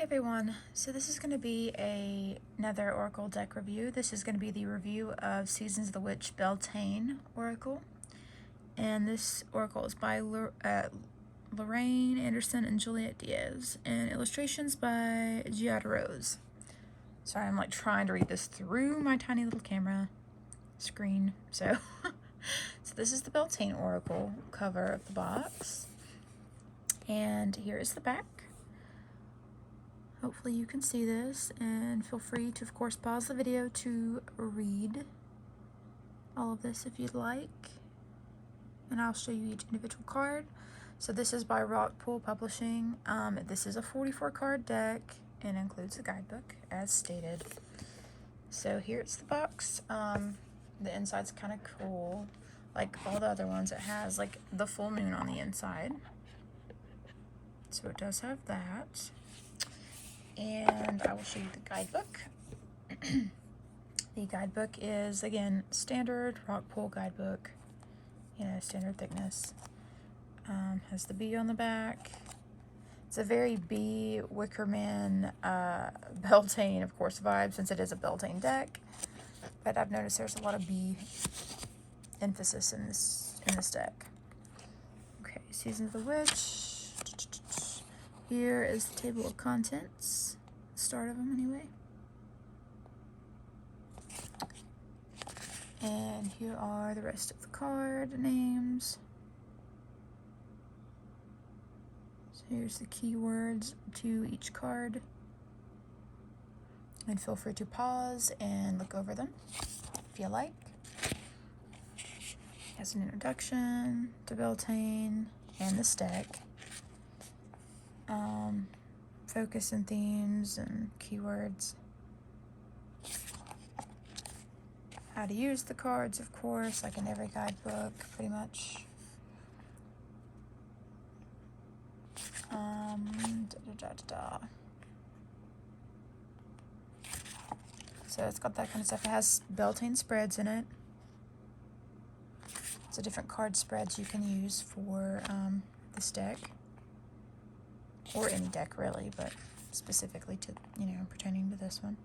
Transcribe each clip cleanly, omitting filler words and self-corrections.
everyone, so this is going to be another Oracle deck review. This is going to be the review of Seasons of the Witch Beltane Oracle, and this Oracle is by Lorraine Anderson and Juliet Diaz, and illustrations by Giada Rose. Sorry, I'm like trying to read this through my tiny little camera screen. So this is the Beltane Oracle cover of the box, and here is the back. Hopefully you can see this, and feel free to, of course, pause the video to read all of this if you'd like. And I'll show you each individual card. So this is by Rockpool Publishing. This is a 44 card deck and includes the guidebook as stated. So here's the box. The inside's kind of cool. Like all the other ones, it has like the full moon on the inside. So it does have that. And I will show you the guidebook. The guidebook is, again, standard Rockpool guidebook, standard thickness. Has the bee on the back. It's a very bee, Wickerman, Beltane, of course, vibe, since it is a Beltane deck. But I've noticed there's a lot of bee emphasis in this deck. Okay, Season of the Witch. Here is the table of contents, start of them anyway. And here are the rest of the card names. So here's the keywords to each card. And feel free to pause and look over them if you like. Has an introduction to Beltane and this deck. Focus and themes and keywords. How to use the cards, of course, like in every guidebook, pretty much. So it's got that kind of stuff. It has Beltane spreads in it. So different card spreads you can use for this deck. Or any deck, really, but specifically to, pertaining to this one.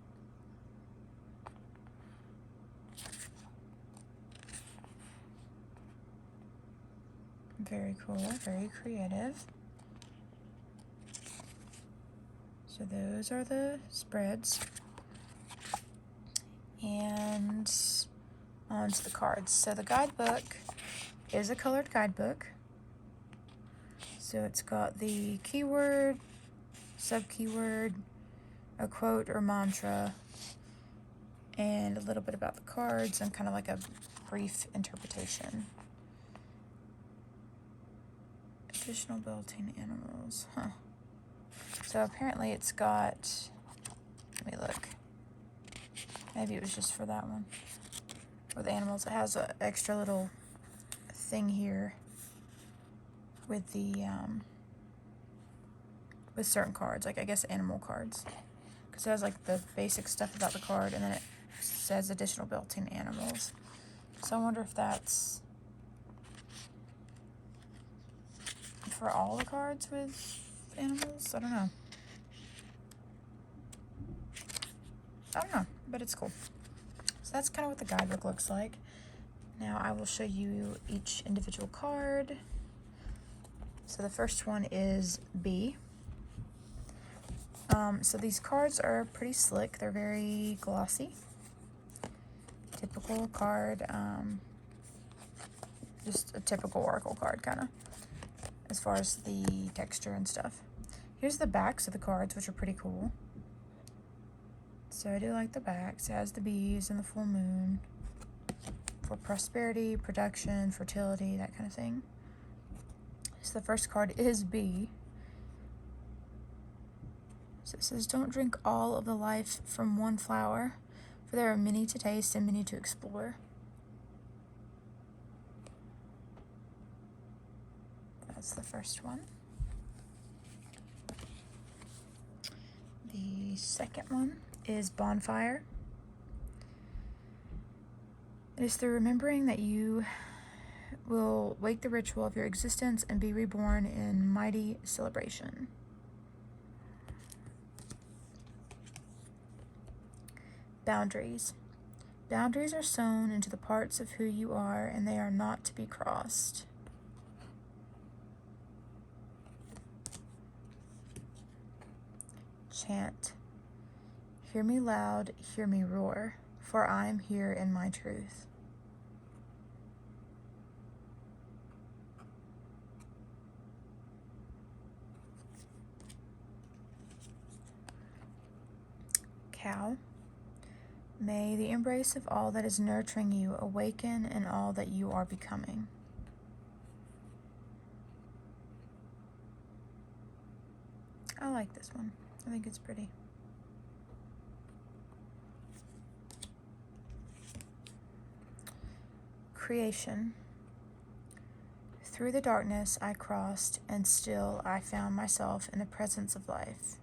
Very cool, very creative. So those are the spreads. And on to the cards. So the guidebook is a colored guidebook. So it's got the keyword, sub-keyword, a quote or mantra, and a little bit about the cards and kind of like a brief interpretation. Additional Beltane animals, So apparently it's got, let me look. Maybe it was just for that one. For the animals, it has an extra little thing here with the with certain cards, like I guess animal cards, because it has like the basic stuff about the card, and then it says additional Beltane animals. So I wonder if that's for all the cards with animals. I don't know, but it's cool. So that's kind of what the guidebook looks like. Now I will show you each individual card. So the first one is B. So these cards are pretty slick. They're very glossy. Typical card. Just a typical Oracle card, kind of, as far as the texture and stuff. Here's the backs of the cards, which are pretty cool. So I do like the backs. It has the bees and the full moon for prosperity, production, fertility, that kind of thing. So the first card is B. So it says, don't drink all of the life from one flower, for there are many to taste and many to explore. That's the first one. The second one is Bonfire. It is through remembering that you will wake the ritual of your existence and be reborn in mighty celebration. Boundaries. Boundaries are sewn into the parts of who you are, and they are not to be crossed. Chant. Hear me loud, hear me roar, for I am here in my truth. Cow. May the embrace of all that is nurturing you awaken in all that you are becoming. I like this one. I think it's pretty. Creation. Through the darkness I crossed, and still I found myself in the presence of life.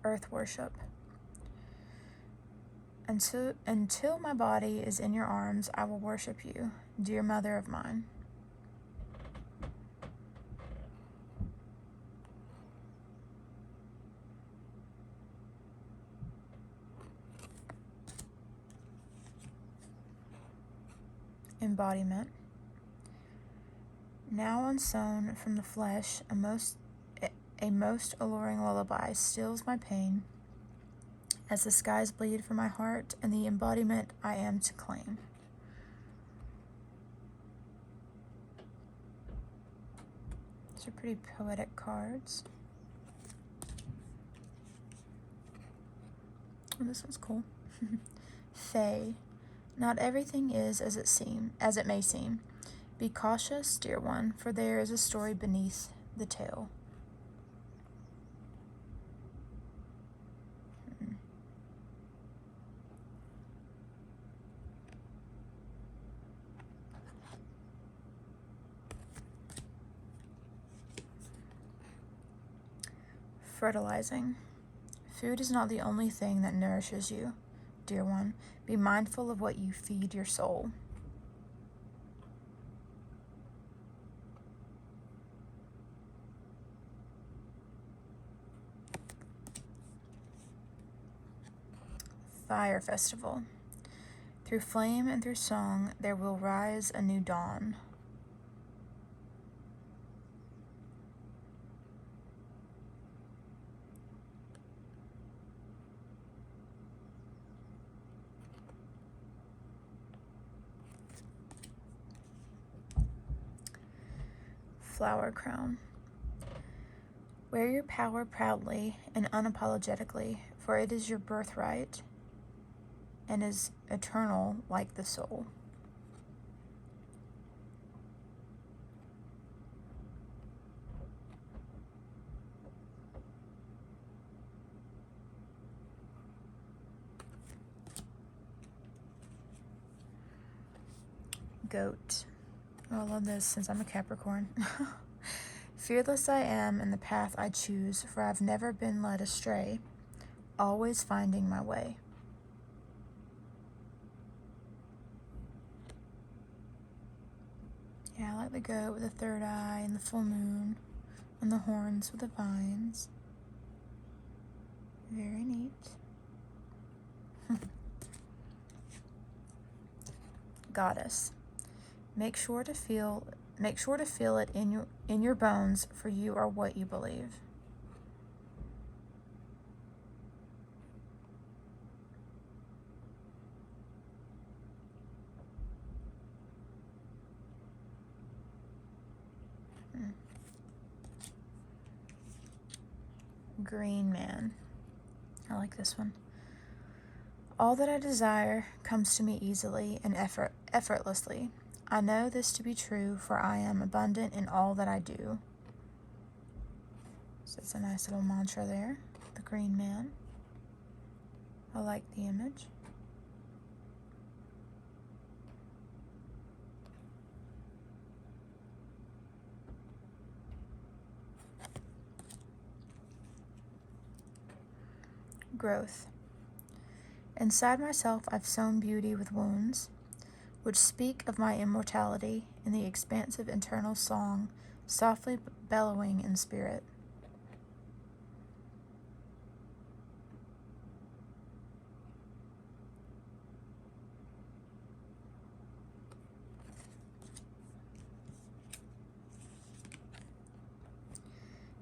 Earth worship. Until my body is in your arms, I will worship you, dear mother of mine. Embodiment. Now unsewn from the flesh, a most alluring lullaby stills my pain as the skies bleed for my heart and the embodiment I am to claim. These are pretty poetic cards. Oh, this one's cool. Fae. Not everything is as it may seem. Be cautious, dear one, for there is a story beneath the tale. Fertilizing. Food is not the only thing that nourishes you, dear one. Be mindful of what you feed your soul. Fire Festival. Through flame and through song, there will rise a new dawn. Flower Crown. Wear your power proudly and unapologetically, for it is your birthright and is eternal like the soul. Goat. Oh, I love this since I'm a Capricorn. Fearless I am in the path I choose, for I've never been led astray, always finding my way. Yeah, I like the goat with the third eye and the full moon and the horns with the vines. Very neat. Goddess. Make sure to feel it in your bones, for you are what you believe. Green Man. I like this one. All that I desire comes to me easily and effortlessly. I know this to be true, for I am abundant in all that I do. So it's a nice little mantra there. The Green Man. I like the image. Growth. Inside myself I've sown beauty with wounds. which speak of my immortality in the expansive internal song, softly bellowing in spirit.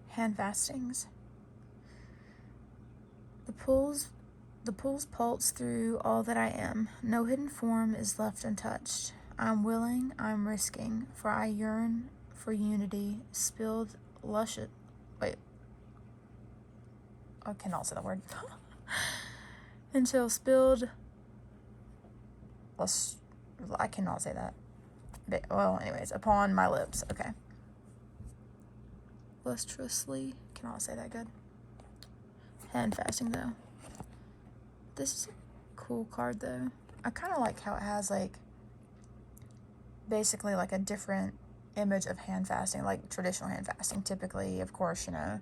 Hand fastings. The pools pulse through all that I am. No hidden form is left untouched. I'm willing, I'm risking, for I yearn for unity, spilled luscious. Wait. I cannot say the word. Until spilled. I cannot say that. But, well, anyways, upon my lips. Okay. Lustrously. Cannot say that good. Hand fasting, though. This is a cool card, though. I kind of like how it has, like, basically, like, a different image of hand fasting, like traditional hand fasting. Typically, of course, you know,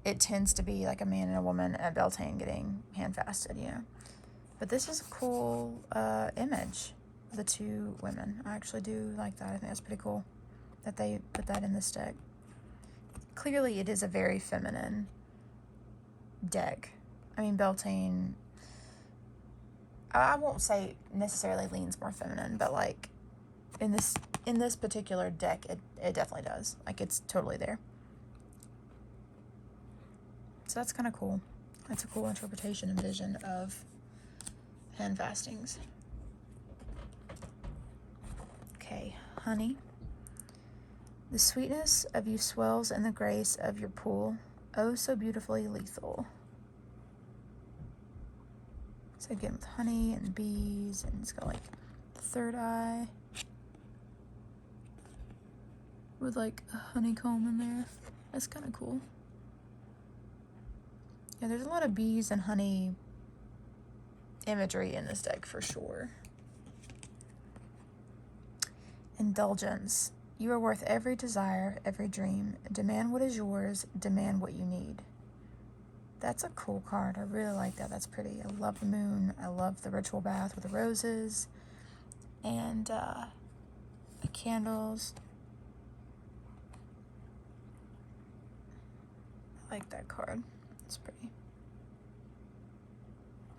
it tends to be, like, a man and a woman at Beltane getting hand fasted, you know. But this is a cool image of the two women. I actually do like that. I think that's pretty cool that they put that in this deck. Clearly, it is a very feminine deck. I mean, Beltane, I won't say necessarily leans more feminine, but like in this particular deck, it definitely does. Like, it's totally there. So that's kind of cool. That's a cool interpretation and vision of hand fastings. Okay, honey. The sweetness of you swells in the grace of your pool, oh so beautifully lethal. So again, with honey and bees, and it's got like the third eye with like a honeycomb in there. That's kind of cool. Yeah, there's a lot of bees and honey imagery in this deck for sure. Indulgence. You are worth every desire, every dream. Demand what is yours, demand what you need. That's a cool card. I really like that. That's pretty. I love the moon. I love the ritual bath with the roses and the candles. I like that card. It's pretty.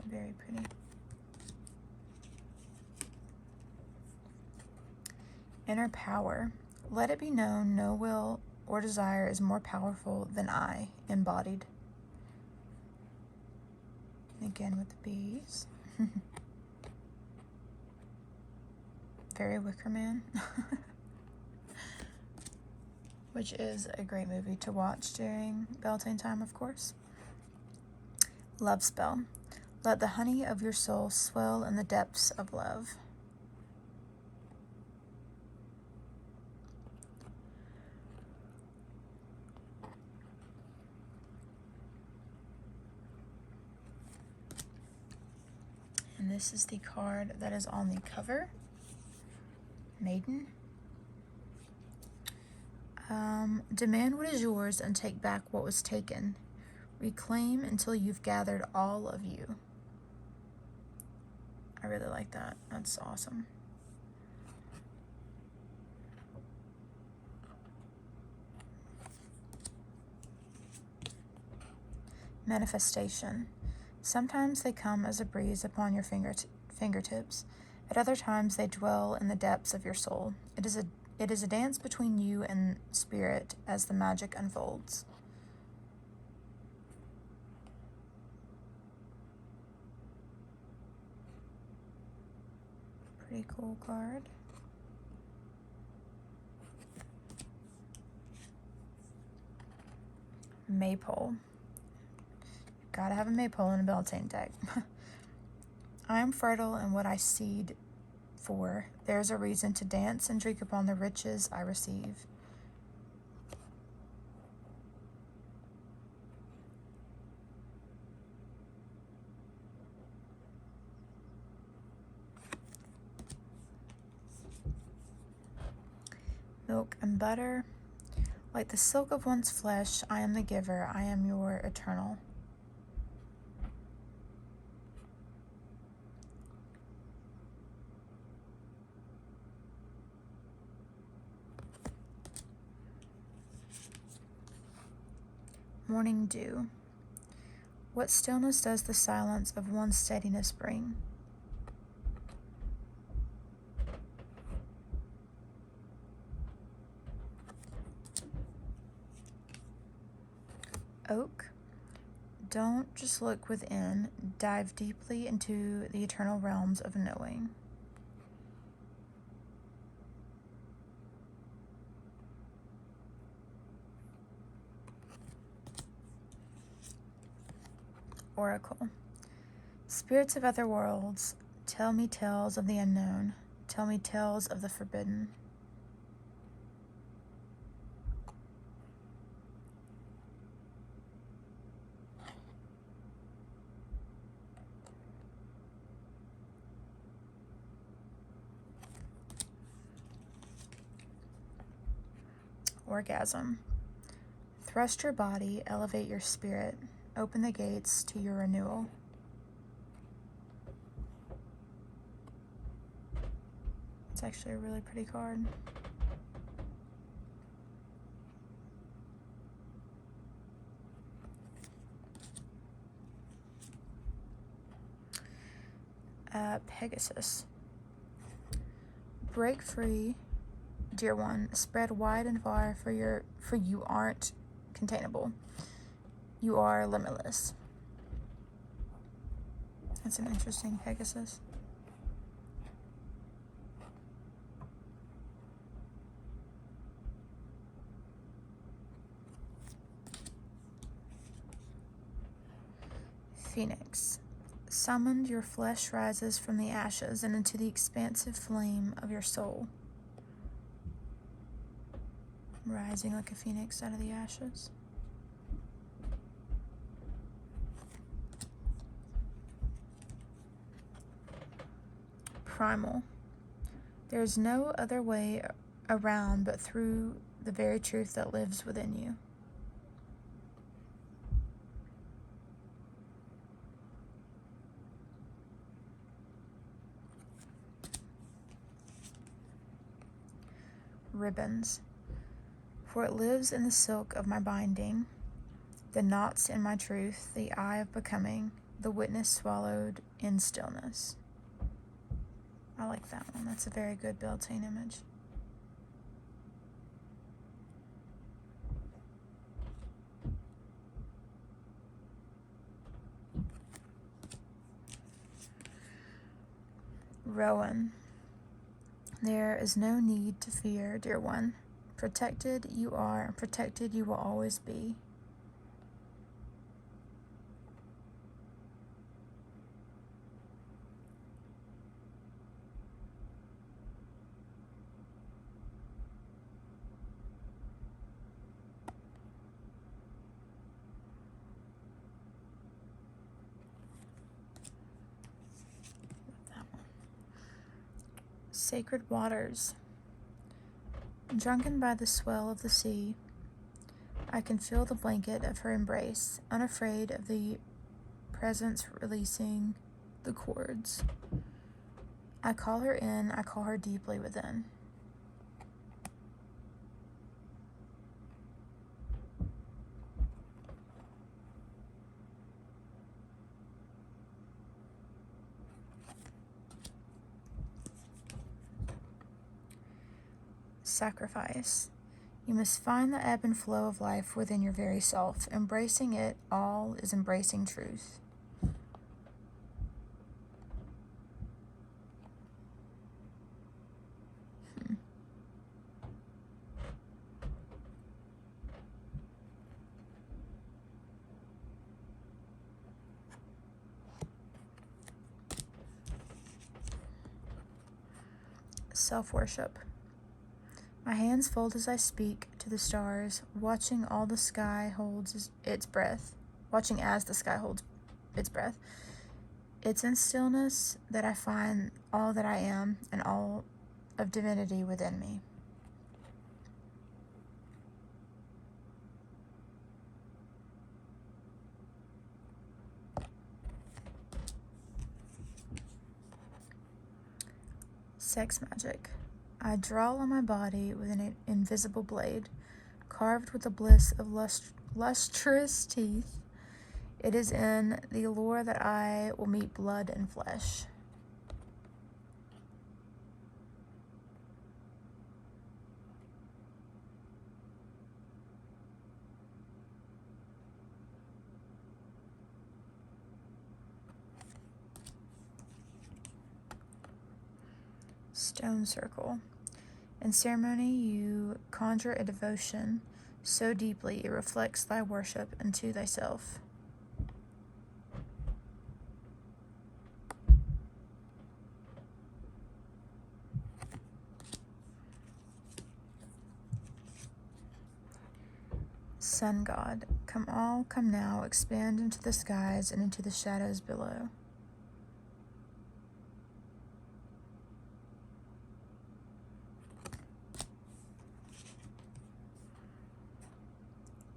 Very pretty. Inner power. Let it be known no will or desire is more powerful than I, embodied. Again with the bees. Very Wicker Man. Which is a great movie to watch during Beltane time, of course. Love spell. Let the honey of your soul swell in the depths of love. And this is the card that is on the cover. Maiden. Demand what is yours and take back what was taken. Reclaim until you've gathered all of you. I really like that. That's awesome. Manifestation. Sometimes they come as a breeze upon your fingertips. At other times they dwell in the depths of your soul. It is a dance between you and spirit as the magic unfolds. Pretty cool card. Maypole. Gotta have a maypole in a Beltane deck. I am fertile in what I seed for. There's a reason to dance and drink upon the riches I receive. Milk and butter. Like the silk of one's flesh, I am the giver. I am your eternal. Morning dew. What stillness does the silence of one's steadiness bring? Oak. Don't just look within, dive deeply into the eternal realms of knowing. Oracle. Spirits of other worlds, tell me tales of the unknown. Tell me tales of the forbidden. Orgasm. Thrust your body, elevate your spirit. Open the gates to your renewal. It's actually a really pretty card. Pegasus. Break free, dear one. Spread wide and far, for you aren't containable. You are limitless. That's an interesting Pegasus. Phoenix. Summoned, your flesh rises from the ashes and into the expansive flame of your soul. Rising like a phoenix out of the ashes. Primal. There is no other way around but through the very truth that lives within you. Ribbons. For it lives in the silk of my binding, the knots in my truth, the eye of becoming, the witness swallowed in stillness. I like that one. That's a very good Beltane image. Rowan. There is no need to fear, dear one. Protected you are, and protected you will always be. Sacred waters. Drunken by the swell of the sea, I can feel the blanket of her embrace, unafraid of the presence releasing the cords. I call her in, I call her deeply within. Sacrifice. You must find the ebb and flow of life within your very self. Embracing it all is embracing truth. Self-worship. My hands fold as I speak to the stars, watching all the sky holds its breath, watching as the sky holds its breath. It's in stillness that I find all that I am and all of divinity within me. Sex magic. I draw on my body with an invisible blade, carved with the bliss of lustrous teeth. It is in the allure that I will meet blood and flesh. Stone circle. In ceremony, you conjure a devotion so deeply it reflects thy worship into thyself. Sun god, come all, come now, expand into the skies and into the shadows below.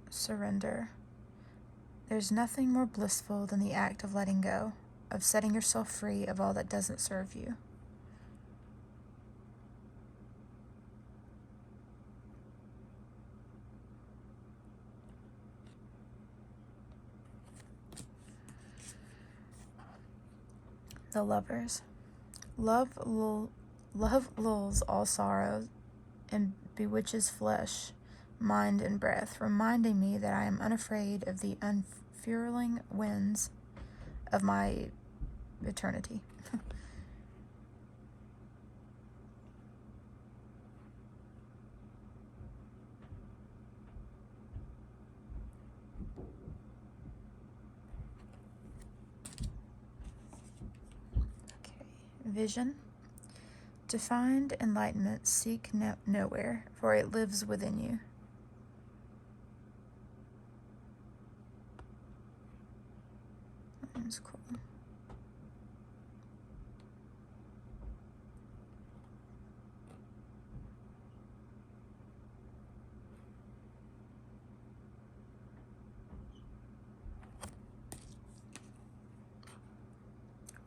Surrender. There's nothing more blissful than the act of letting go, of setting yourself free of all that doesn't serve you. The lovers. Love lulls all sorrow and bewitches flesh, mind, and breath, reminding me that I am unafraid of the unfurling winds of my eternity. Okay, vision. To find enlightenment, seek nowhere, for it lives within you. That's cool.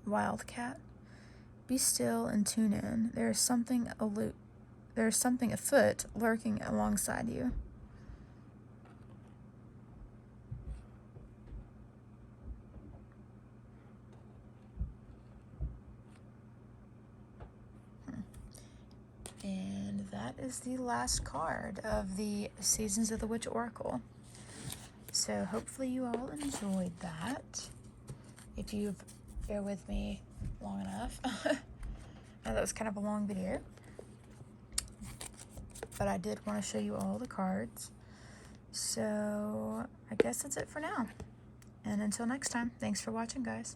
Wildcat. Be still and tune in. There is something afoot, lurking alongside you. And that is the last card of the Seasons of the Witch Oracle. So hopefully you all enjoyed that. If you've bear with me long enough. I know that was kind of a long video, but I did want to show you all the cards. So I guess that's it for now. And until next time, thanks for watching, guys.